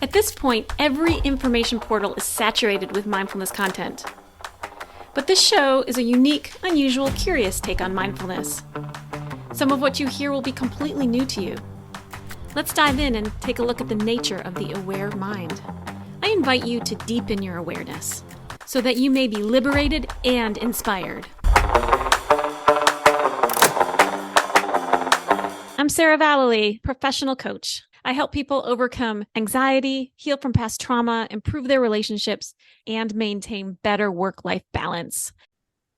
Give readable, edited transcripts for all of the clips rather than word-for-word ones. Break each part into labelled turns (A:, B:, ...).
A: At this point, every information portal is saturated with mindfulness content. But this show is a unique, unusual, curious take on mindfulness. Some of what you hear will be completely new to you. Let's dive in and take a look at the nature of the aware mind. I invite you to deepen your awareness so that you may be liberated and inspired. I'm Sarah Vallely, professional coach. I help people overcome anxiety, heal from past trauma, improve their relationships, and maintain better work-life balance.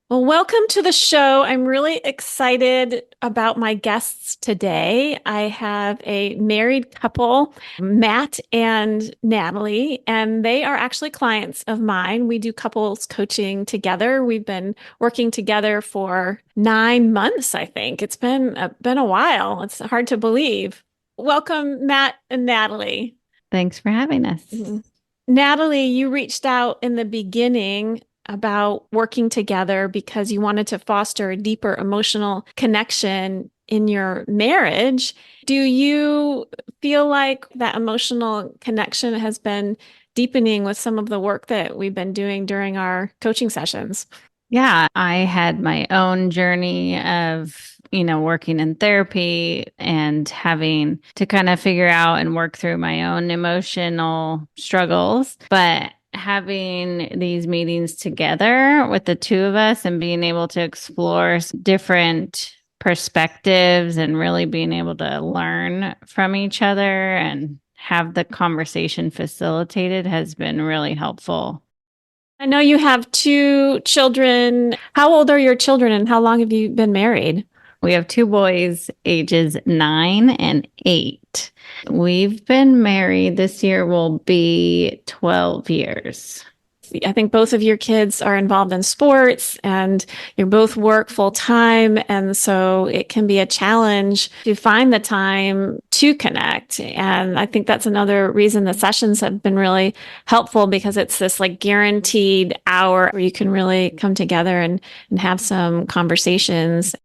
A: Well, welcome to the show. I'm really excited about my guests today. I have a married couple, Matt and Natalie, and they are actually clients of mine. We do couples coaching together. We've been working together for 9 months, I think. It's been a while. It's hard to believe. Welcome, Matt and Natalie.
B: Thanks for having us.
A: Mm-hmm. Natalie, you reached out in the beginning about working together because you wanted to foster a deeper emotional connection in your marriage. Do you feel like that emotional connection has been deepening with some of the work that we've been doing during our coaching sessions?
B: Yeah, I had my own journey of, working in therapy and having to kind of figure out and work through my own emotional struggles. But having these meetings together with the two of us and being able to explore different perspectives and really being able to learn from each other and have the conversation facilitated has been really helpful.
A: I know you have 2 children. How old are your children and how long have you been married?
B: We have 2 boys, ages 9 and 8. We've been married. This year will be 12 years.
A: I think both of your kids are involved in sports and you both work full time. And so it can be a challenge to find the time to connect. And I think that's another reason the sessions have been really helpful because it's this like guaranteed hour where you can really come together and have some conversations.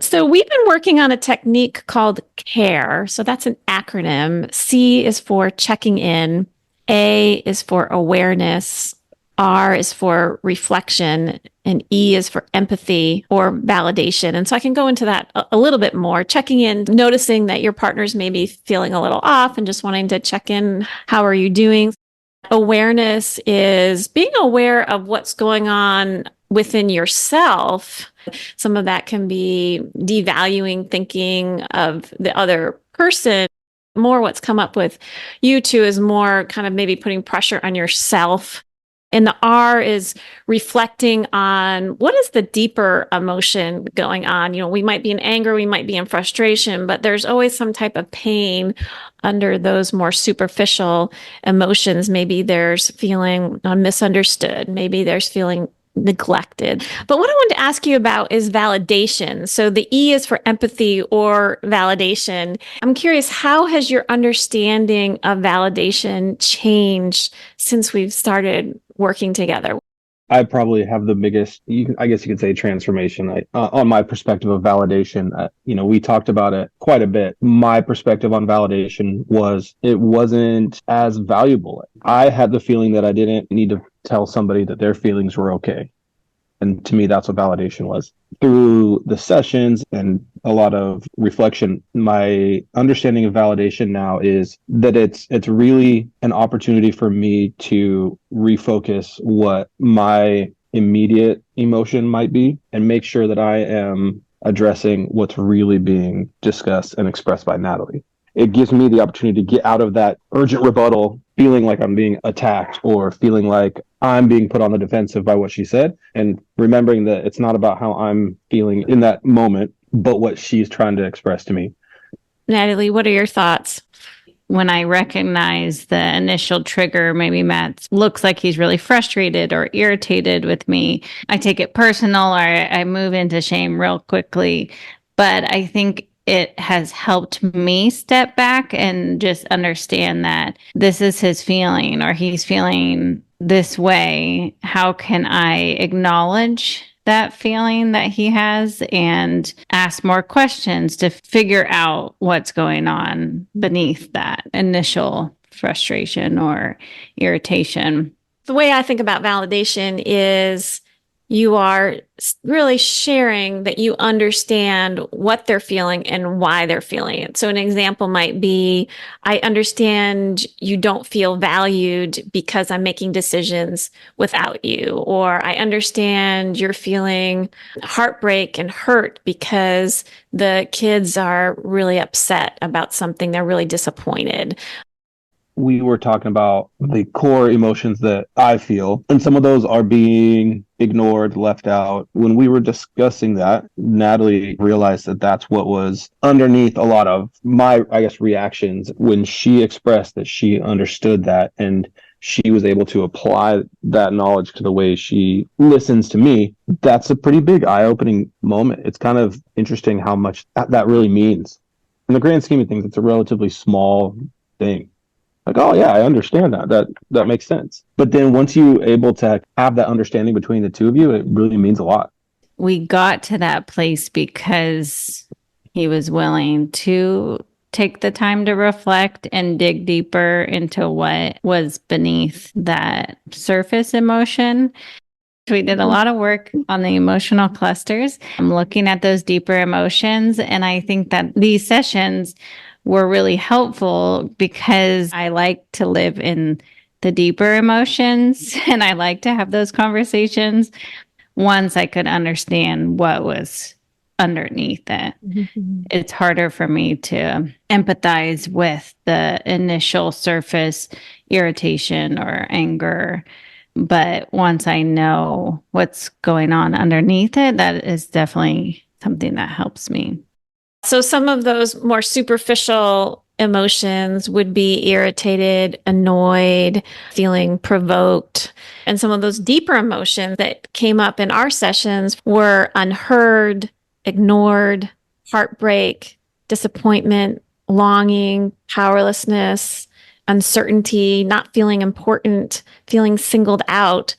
A: So we've been working on a technique called C.A.R.E. So that's an acronym. C is for checking in. A is for awareness. R is for reflection, and E is for empathy or validation. And so I can go into that a little bit more, checking in, noticing that your partner's maybe feeling a little off and just wanting to check in. How are you doing? Awareness is being aware of what's going on within yourself. Some of that can be devaluing thinking of the other person. More what's come up with you two is more kind of maybe putting pressure on yourself. And the R is reflecting on what is the deeper emotion going on. We might be in anger, we might be in frustration, but there's always some type of pain under those more superficial emotions. Maybe there's feeling misunderstood. Maybe there's feeling neglected. But what I wanted to ask you about is validation. So the E is for empathy or validation. I'm curious, how has your understanding of validation changed since we've started working together?
C: I probably have the biggest, I guess you could say, transformation on my perspective of validation. We talked about it quite a bit. My perspective on validation was it wasn't as valuable. I had the feeling that I didn't need to tell somebody that their feelings were okay. And to me, that's what validation was. Through the sessions and a lot of reflection, my understanding of validation now is that it's really an opportunity for me to refocus what my immediate emotion might be and make sure that I am addressing what's really being discussed and expressed by Natalie. It gives me the opportunity to get out of that urgent rebuttal, feeling like I'm being attacked or feeling like I'm being put on the defensive by what she said, and remembering that it's not about how I'm feeling in that moment, but what she's trying to express to me.
A: Natalie, what are your thoughts?
B: When I recognize the initial trigger, maybe Matt looks like he's really frustrated or irritated with me, I take it personal or I move into shame real quickly. But I think it has helped me step back and just understand that this is his feeling or he's feeling this way. How can I acknowledge that feeling that he has and ask more questions to figure out what's going on beneath that initial frustration or irritation.
A: The way I think about validation is you are really sharing that you understand what they're feeling and why they're feeling it. So an example might be, I understand you don't feel valued because I'm making decisions without you. Or I understand you're feeling heartbreak and hurt because the kids are really upset about something. They're really disappointed.
C: We were talking about the core emotions that I feel, and some of those are being ignored, left out. When we were discussing that, Natalie realized that that's what was underneath a lot of my, I guess, reactions when she expressed that she understood that and she was able to apply that knowledge to the way she listens to me. That's a pretty big eye-opening moment. It's kind of interesting how much that really means. In the grand scheme of things, it's a relatively small thing. Like, oh yeah, I understand that. That makes sense. But then once you're able to have that understanding between the two of you, it really means a lot.
B: We got to that place because he was willing to take the time to reflect and dig deeper into what was beneath that surface emotion. We did a lot of work on the emotional clusters. I'm looking at those deeper emotions. And I think that these sessions were really helpful because I like to live in the deeper emotions and I like to have those conversations once I could understand what was underneath it. Mm-hmm. It's harder for me to empathize with the initial surface irritation or anger. But once I know what's going on underneath it, that is definitely something that helps me.
A: So some of those more superficial emotions would be irritated, annoyed, feeling provoked. And some of those deeper emotions that came up in our sessions were unheard, ignored, heartbreak, disappointment, longing, powerlessness, uncertainty, not feeling important, feeling singled out.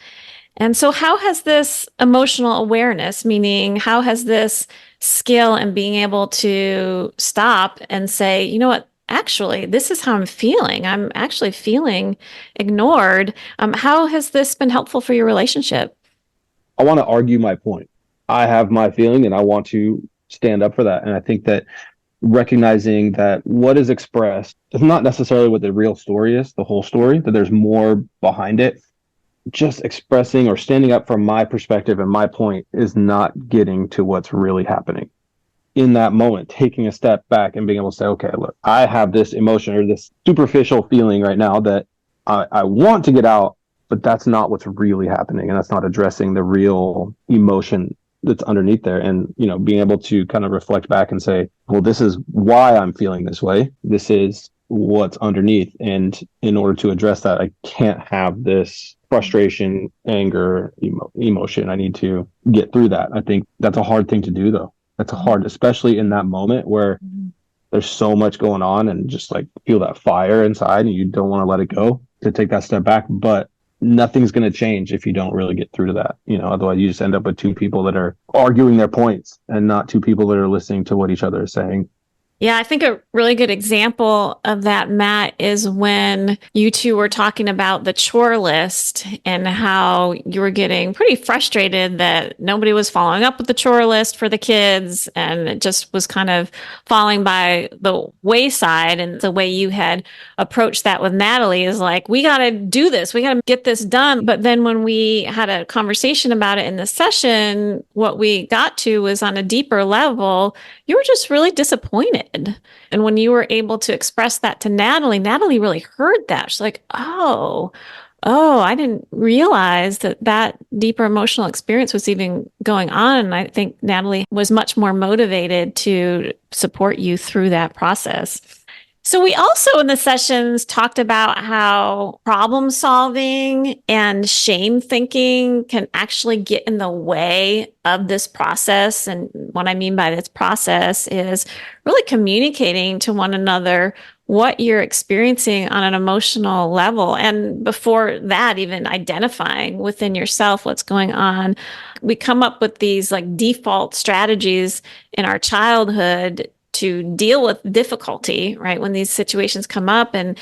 A: And so how has this emotional awareness, meaning how has this skill and being able to stop and say, you know what, actually, this is how I'm feeling. I'm actually feeling ignored. How has this been helpful for your relationship?
C: I want to argue my point. I have my feeling and I want to stand up for that. And I think that recognizing that what is expressed is not necessarily what the real story is, the whole story, that there's more behind it. Just expressing or standing up from my perspective and my point is not getting to what's really happening. In that moment, taking a step back and being able to say, okay, look, I have this emotion or this superficial feeling right now that I want to get out, but that's not what's really happening. And that's not addressing the real emotion that's underneath there. And, you know, being able to kind of reflect back and say, well, this is why I'm feeling this way. This is what's underneath. And in order to address that, I can't have this frustration, anger, emotion. I need to get through that. I think that's a hard thing to do, though. That's hard, especially in that moment where there's so much going on and just like feel that fire inside and you don't want to let it go, to take that step back. But nothing's going to change if you don't really get through to that. You know, otherwise you just end up with two people that are arguing their points and not two people that are listening to what each other is saying.
A: Yeah, I think a really good example of that, Matt, is when you two were talking about the chore list and how you were getting pretty frustrated that nobody was following up with the chore list for the kids and it just was kind of falling by the wayside. And the way you had approached that with Natalie is like, we got to do this. We got to get this done. But then when we had a conversation about it in the session, what we got to was on a deeper level, you were just really disappointed. And when you were able to express that to Natalie, Natalie really heard that. She's like, oh, I didn't realize that deeper emotional experience was even going on. And I think Natalie was much more motivated to support you through that process. So we also in the sessions talked about how problem solving and shame thinking can actually get in the way of this process. And what I mean by this process is really communicating to one another what you're experiencing on an emotional level. And before that, even identifying within yourself what's going on. We come up with these like default strategies in our childhood to deal with difficulty, right? When these situations come up, and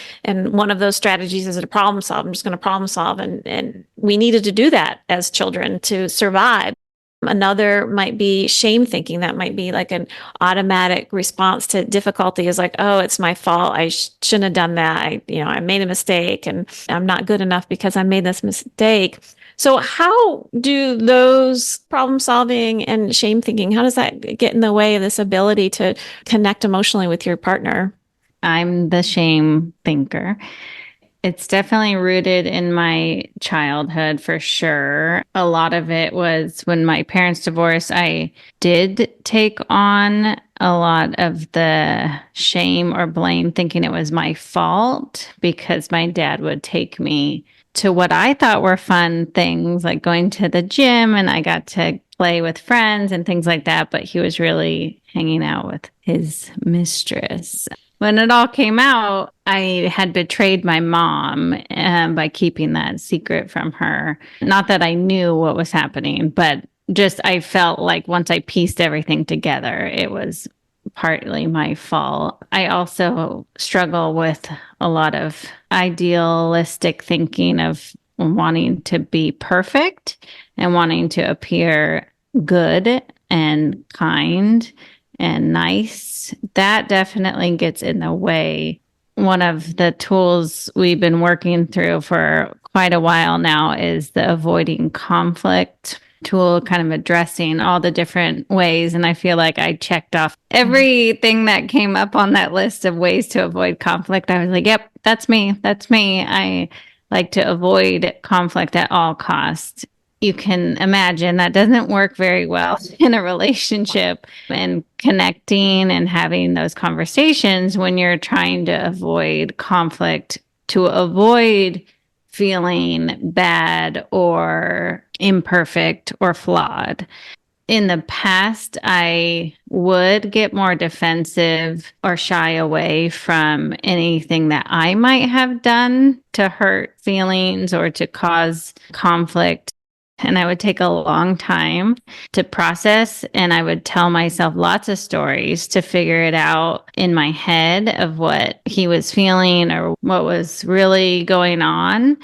A: one of those strategies is to problem solve. I'm just going to problem solve, and we needed to do that as children to survive. Another might be shame thinking. That might be like an automatic response to difficulty, is like, oh, it's my fault. I shouldn't have done that. I made a mistake, and I'm not good enough because I made this mistake. So how do those problem solving and shame thinking, how does that get in the way of this ability to connect emotionally with your partner?
B: I'm the shame thinker. It's definitely rooted in my childhood for sure. A lot of it was when my parents divorced, I did take on a lot of the shame or blame, thinking it was my fault because my dad would take me to what I thought were fun things like going to the gym, and I got to play with friends and things like that. But he was really hanging out with his mistress. When it all came out, I had betrayed my mom by keeping that secret from her. Not that I knew what was happening, but just I felt like once I pieced everything together, it was partly my fault. I also struggle with a lot of idealistic thinking of wanting to be perfect and wanting to appear good and kind and nice. That definitely gets in the way. One of the tools we've been working through for quite a while now is the avoiding conflict tool, kind of addressing all the different ways. And I feel like I checked off everything that came up on that list of ways to avoid conflict. I was like, yep, that's me. That's me. I like to avoid conflict at all costs. You can imagine that doesn't work very well in a relationship, and connecting and having those conversations when you're trying to avoid conflict, to avoid feeling bad or imperfect or flawed. In the past, I would get more defensive or shy away from anything that I might have done to hurt feelings or to cause conflict. And I would take a long time to process, and I would tell myself lots of stories to figure it out in my head of what he was feeling or what was really going on.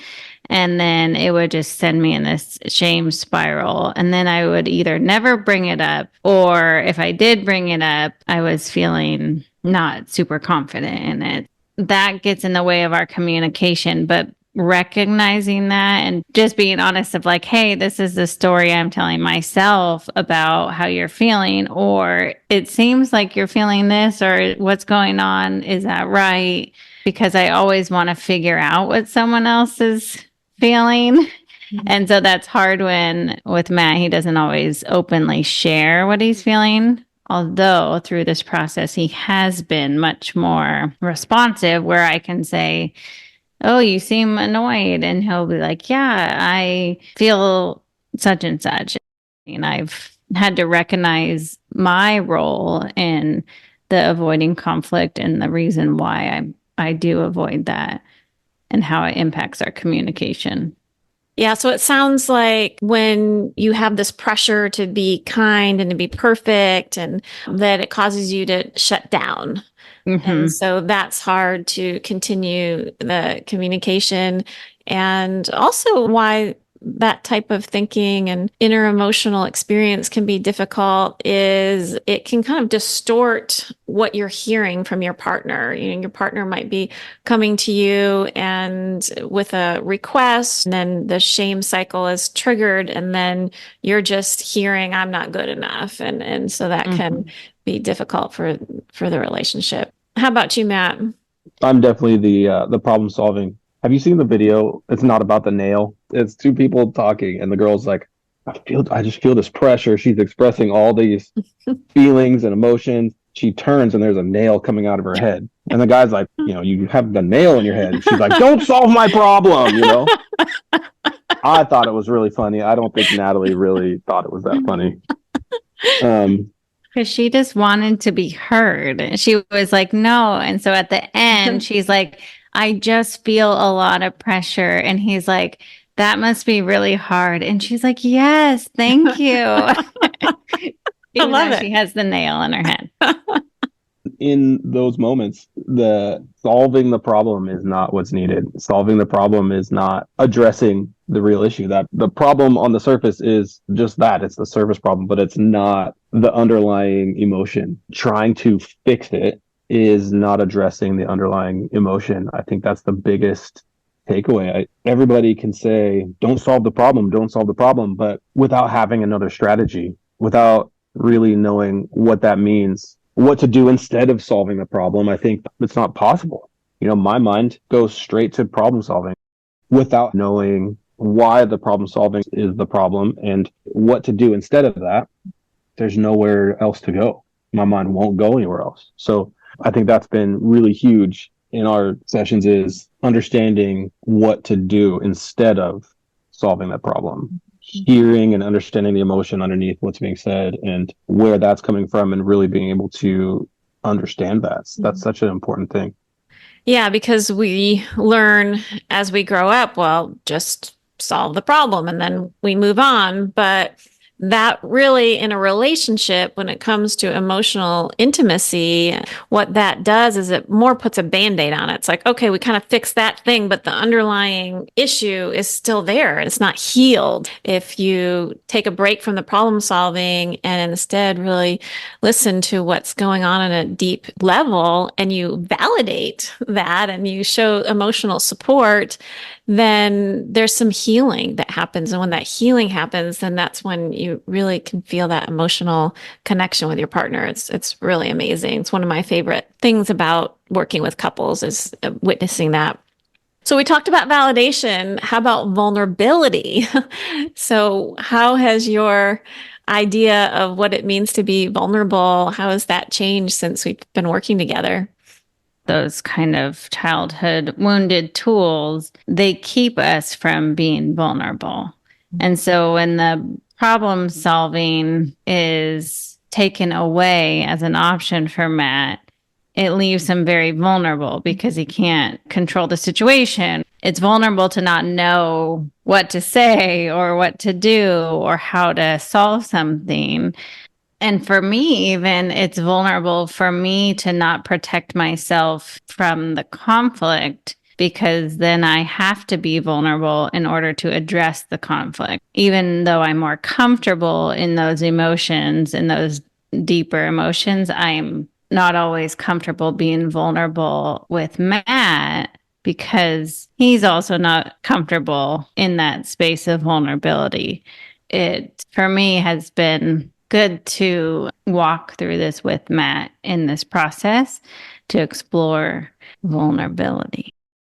B: And then it would just send me in this shame spiral. And then I would either never bring it up, or if I did bring it up, I was feeling not super confident in it. That gets in the way of our communication. But recognizing that and just being honest of like, hey, this is the story I'm telling myself about how you're feeling, or it seems like you're feeling this, or what's going on, is that right? Because I always want to figure out what someone else is feeling. Mm-hmm. And so that's hard when with Matt, he doesn't always openly share what he's feeling. Although through this process, he has been much more responsive, where I can say, oh, you seem annoyed. And he'll be like, yeah, I feel such and such. And I've had to recognize my role in the avoiding conflict and the reason why I do avoid that and how it impacts our communication.
A: Yeah, so it sounds like when you have this pressure to be kind and to be perfect, and that it causes you to shut down. Mm-hmm. And so that's hard to continue the communication. And also why that type of thinking and inner emotional experience can be difficult is it can kind of distort what you're hearing from your partner. Your partner might be coming to you and with a request, and then the shame cycle is triggered, and then you're just hearing, I'm not good enough. And so that can be difficult for the relationship. How about you, Matt?
C: I'm definitely the problem solving. Have you seen the video? It's not about the nail. It's two people talking, and the girl's like, I just feel this pressure. She's expressing all these feelings and emotions. She turns, and there's a nail coming out of her head. And the guy's like, you have a nail in your head. She's like, don't solve my problem, I thought it was really funny. I don't think Natalie really thought it was that funny.
B: Because she just wanted to be heard. She was like, no. And so at the end, she's like, I just feel a lot of pressure. And he's like, that must be really hard. And she's like, yes, thank you. I love it. She has the nail in her head.
C: in those moments, the solving the problem is not what's needed. Solving the problem is not addressing the real issue. That the problem on the surface is just that, it's the surface problem, but it's not the underlying emotion. Trying to fix it is not addressing the underlying emotion. I think that's the biggest takeaway. Everybody can say, don't solve the problem, don't solve the problem, but without having another strategy, without really knowing what that means, what to do instead of solving the problem, I think it's not possible. My mind goes straight to problem solving without knowing why the problem solving is the problem and what to do instead of that. There's nowhere else to go. My mind won't go anywhere else. So I think that's been really huge in our sessions, is understanding what to do instead of solving that problem, hearing and understanding the emotion underneath what's being said and where that's coming from, and really being able to understand that. That's such an important thing.
A: Yeah, because we learn as we grow up, well, just solve the problem and then we move on. But that really, in a relationship, when it comes to emotional intimacy, what that does is it more puts a band-aid on it. It's like, okay, we kind of fixed that thing, but the underlying issue is still there. It's not healed. If you take a break from the problem solving and instead really listen to what's going on a deep level, and you validate that and you show emotional support, then there's some healing that happens. And when that healing happens, then that's when you really can feel that emotional connection with your partner. It's really amazing. It's one of my favorite things about working with couples, is witnessing that. So we talked about validation. How about vulnerability? So how has your idea of what it means to be vulnerable, how has that changed since we've been working together?
B: Those kind of childhood wounded tools, they keep us from being vulnerable. And so when the problem solving is taken away as an option for Matt, it leaves him very vulnerable because he can't control the situation. It's vulnerable to not know what to say or what to do or how to solve something. And for me, even, it's vulnerable for me to not protect myself from the conflict, because then I have to be vulnerable in order to address the conflict. Even though I'm more comfortable in those emotions, in those deeper emotions, I'm not always comfortable being vulnerable with Matt, because he's also not comfortable in that space of vulnerability. It, for me, has been good to walk through this with Matt in this process to explore vulnerability.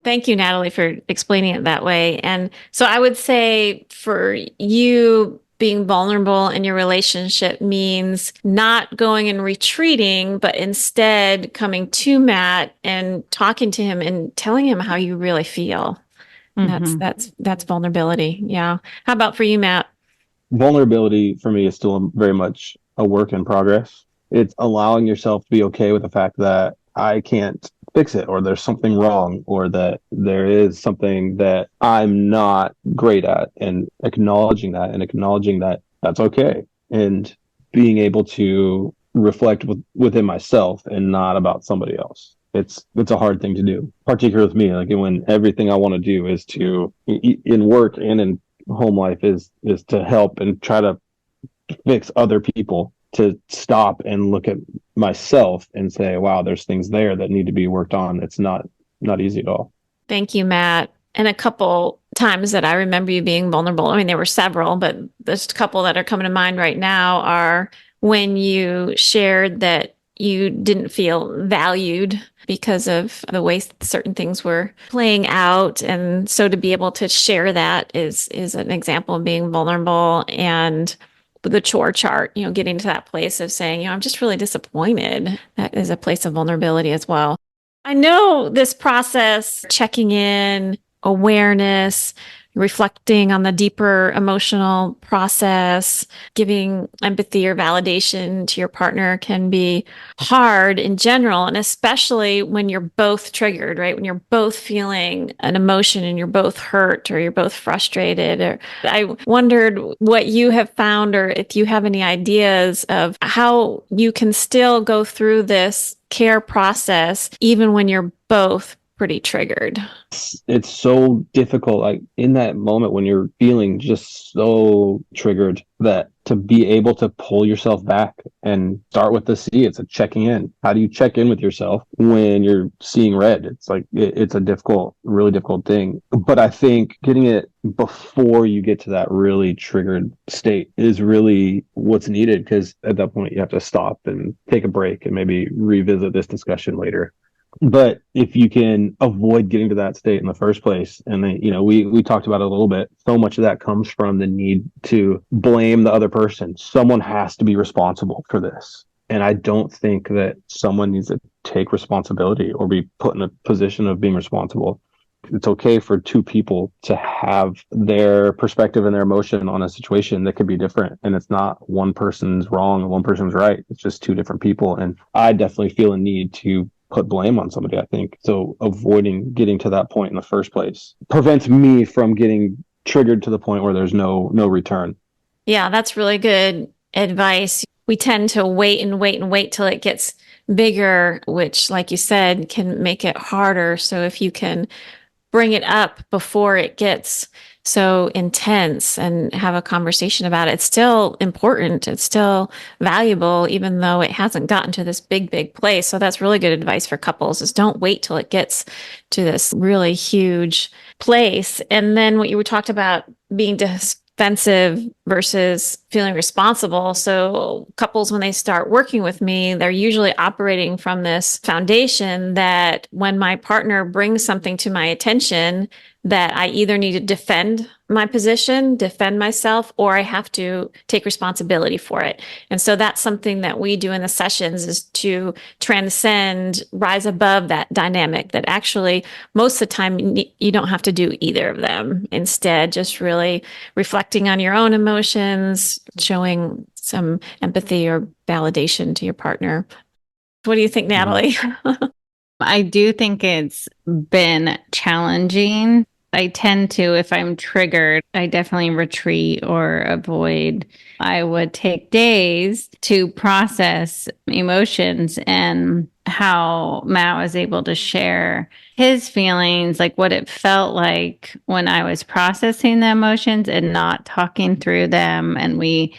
A: Thank you, Natalie, for explaining it that way. And so I would say for you, being vulnerable in your relationship means not going and retreating, but instead coming to Matt and talking to him and telling him how you really feel.
B: Mm-hmm.
A: That's vulnerability. Yeah. How about for you, Matt?
C: Vulnerability for me is still very much a work in progress. It's allowing yourself to be okay with the fact that I can't fix it, or there's something wrong, or that there is something that I'm not great at, and acknowledging that, and acknowledging that that's okay, and being able to reflect within myself and not about somebody else. It's a hard thing to do, particularly with me. Like, when everything I want to do is to, in work and in home life, is to help and try to fix other people, to stop and look at myself and say, wow, there's things there that need to be worked on. It's not easy at all.
A: Thank you, Matt. And a couple times that I remember you being vulnerable, I mean, there were several, but there's a couple that are coming to mind right now, are when you shared that you didn't feel valued because of the way certain things were playing out. And so to be able to share that is an example of being vulnerable. And the chore chart, getting to that place of saying, I'm just really disappointed. That is a place of vulnerability as well. I know this process, checking in, awareness, reflecting on the deeper emotional process, giving empathy or validation to your partner can be hard in general. And especially when you're both triggered, right? When you're both feeling an emotion and you're both hurt or you're both frustrated. Or I wondered what you have found, or if you have any ideas of how you can still go through this care process, even when you're both pretty triggered.
C: It's so difficult, like in that moment when you're feeling just so triggered, that to be able to pull yourself back and start with the C. It's a checking in. How do you check in with yourself when you're seeing red? It's like it's a difficult, really difficult thing. But I think getting it before you get to that really triggered state is really what's needed, because at that point you have to stop and take a break and maybe revisit this discussion later. But if you can avoid getting to that state in the first place, and then, we talked about it a little bit, so much of that comes from the need to blame the other person. Someone has to be responsible for this. And I don't think that someone needs to take responsibility or be put in a position of being responsible. It's okay for two people to have their perspective and their emotion on a situation that could be different. And it's not one person's wrong and one person's right. It's just two different people. And I definitely feel a need to put blame on somebody, I think. So avoiding getting to that point in the first place prevents me from getting triggered to the point where there's no return.
A: Yeah, that's really good advice. We tend to wait and wait and wait till it gets bigger, which, like you said, can make it harder. So if you can bring it up before it gets so intense and have a conversation about it, it's still important. It's still valuable, even though it hasn't gotten to this big, big place. So that's really good advice for couples, is don't wait till it gets to this really huge place. And then what you talked about, being defensive versus feeling responsible. So couples, when they start working with me, they're usually operating from this foundation that when my partner brings something to my attention, that I either need to defend my position, defend myself, or I have to take responsibility for it. And so that's something that we do in the sessions, is to transcend, rise above that dynamic, that actually most of the time you don't have to do either of them. Instead, just really reflecting on your own emotions, showing some empathy or validation to your partner. What do you think, Natalie?
B: I do think it's been challenging. I tend to, if I'm triggered, I definitely retreat or avoid. I would take days to process emotions, and how Matt was able to share his feelings, like what it felt like when I was processing the emotions and not talking through them. And we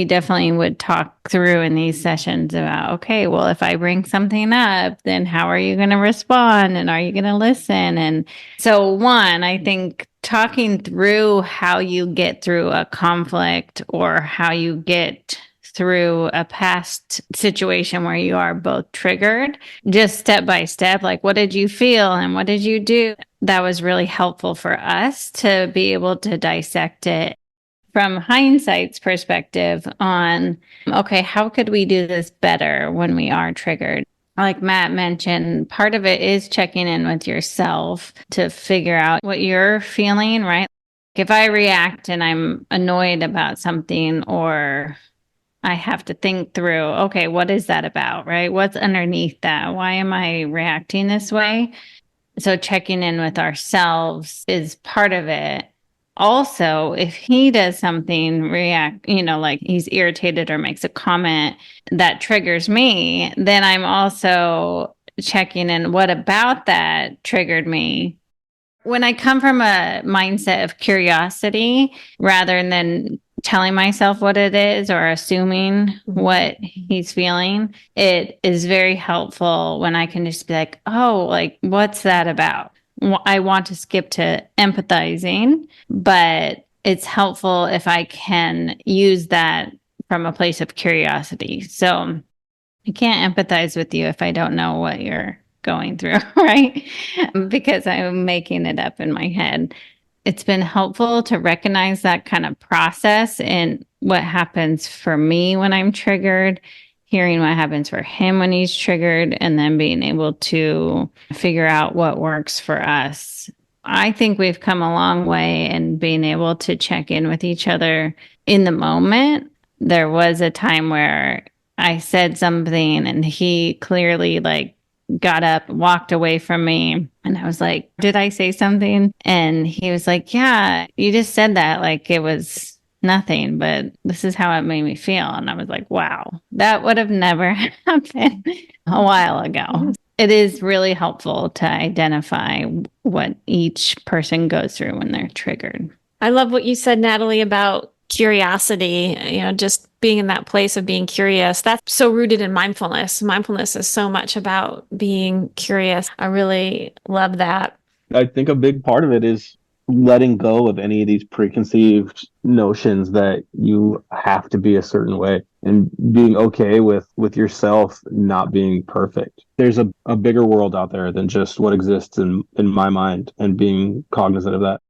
B: definitely would talk through in these sessions about, okay, well, if I bring something up, then how are you going to respond? And are you going to listen? And so, one, I think talking through how you get through a conflict, or how you get through a past situation where you are both triggered, just step by step, like, what did you feel and what did you do? That was really helpful for us to be able to dissect it from hindsight's perspective on, okay, how could we do this better when we are triggered? Like Matt mentioned, part of it is checking in with yourself to figure out what you're feeling, right? If I react and I'm annoyed about something, or I have to think through, okay, what is that about, right? What's underneath that? Why am I reacting this way? So checking in with ourselves is part of it. Also, if he does something, like he's irritated or makes a comment that triggers me, then I'm also checking in, what about that triggered me? When I come from a mindset of curiosity rather than telling myself what it is or assuming what he's feeling, it is very helpful when I can just be like, oh, like, what's that about? I want to skip to empathizing, but it's helpful if I can use that from a place of curiosity. So I can't empathize with you if I don't know what you're going through, right? Because I'm making it up in my head. It's been helpful to recognize that kind of process and what happens for me when I'm triggered, hearing what happens for him when he's triggered, and then being able to figure out what works for us. I think we've come a long way in being able to check in with each other in the moment. There was a time where I said something and he clearly like got up, walked away from me. And I was like, did I say something? And he was like, yeah, you just said that like it was nothing, but this is how it made me feel. And I was like, wow, that would have never happened a while ago. It is really helpful to identify what each person goes through when they're triggered.
A: I love what you said, Natalie, about curiosity, just being in that place of being curious. That's so rooted in mindfulness. Mindfulness is so much about being curious. I really love that.
C: I think a big part of it is letting go of any of these preconceived notions that you have to be a certain way and being okay with yourself not being perfect. There's a bigger world out there than just what exists in my mind, and being cognizant of that.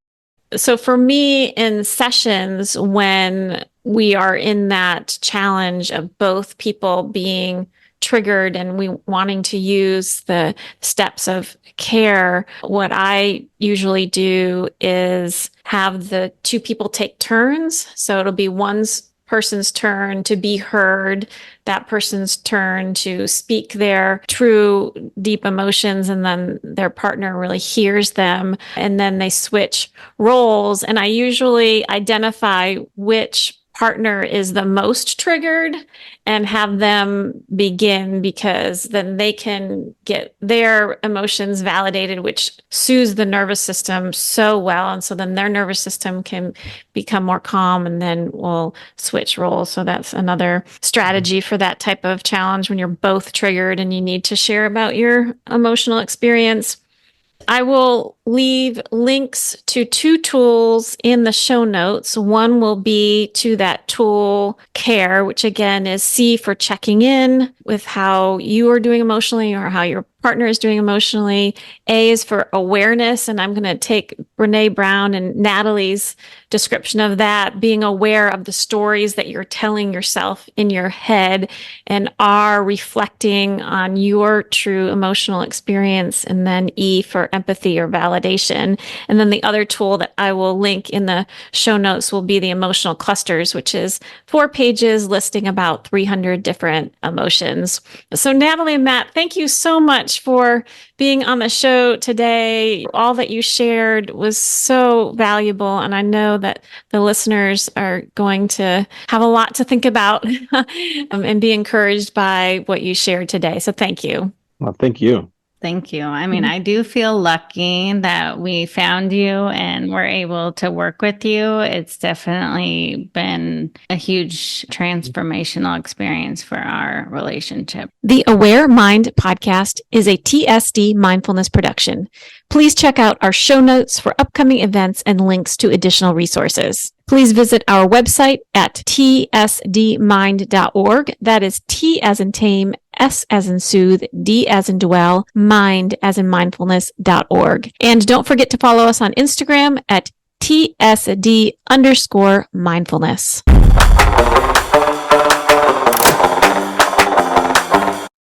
A: So for me, in sessions, when we are in that challenge of both people being triggered and we wanting to use the steps of C.A.R.E, what I usually do is have the two people take turns. So it'll be one person's turn to be heard, that person's turn to speak their true deep emotions, and then their partner really hears them, and then they switch roles. And I usually identify which partner is the most triggered and have them begin, because then they can get their emotions validated, which soothes the nervous system so well. And so then their nervous system can become more calm, and then we'll switch roles. So that's another strategy for that type of challenge when you're both triggered and you need to share about your emotional experience. I will leave links to 2 tools in the show notes. One will be to that tool C.A.R.E, which again is C for checking in with how you are doing emotionally or how your partner is doing emotionally. A is for awareness. And I'm going to take Brene Brown and Natalie's description of that, being aware of the stories that you're telling yourself in your head and are reflecting on your true emotional experience. And then E for empathy or validation. And then the other tool that I will link in the show notes will be the emotional clusters, which is 4 pages listing about 300 different emotions. So Natalie and Matt, thank you so much for being on the show today. All that you shared was so valuable, and I know that the listeners are going to have a lot to think about and be encouraged by what you shared today. So thank you.
C: Well, thank you.
B: Thank you. I mean, I do feel lucky that we found you and were able to work with you. It's definitely been a huge transformational experience for our relationship.
A: The Aware Mind podcast is a TSD mindfulness production. Please check out our show notes for upcoming events and links to additional resources. Please visit our website at tsdmind.org. That is T as in tame, S as in soothe, D as in dwell, mind as in mindfulness.org. And don't forget to follow us on Instagram at TSD_mindfulness.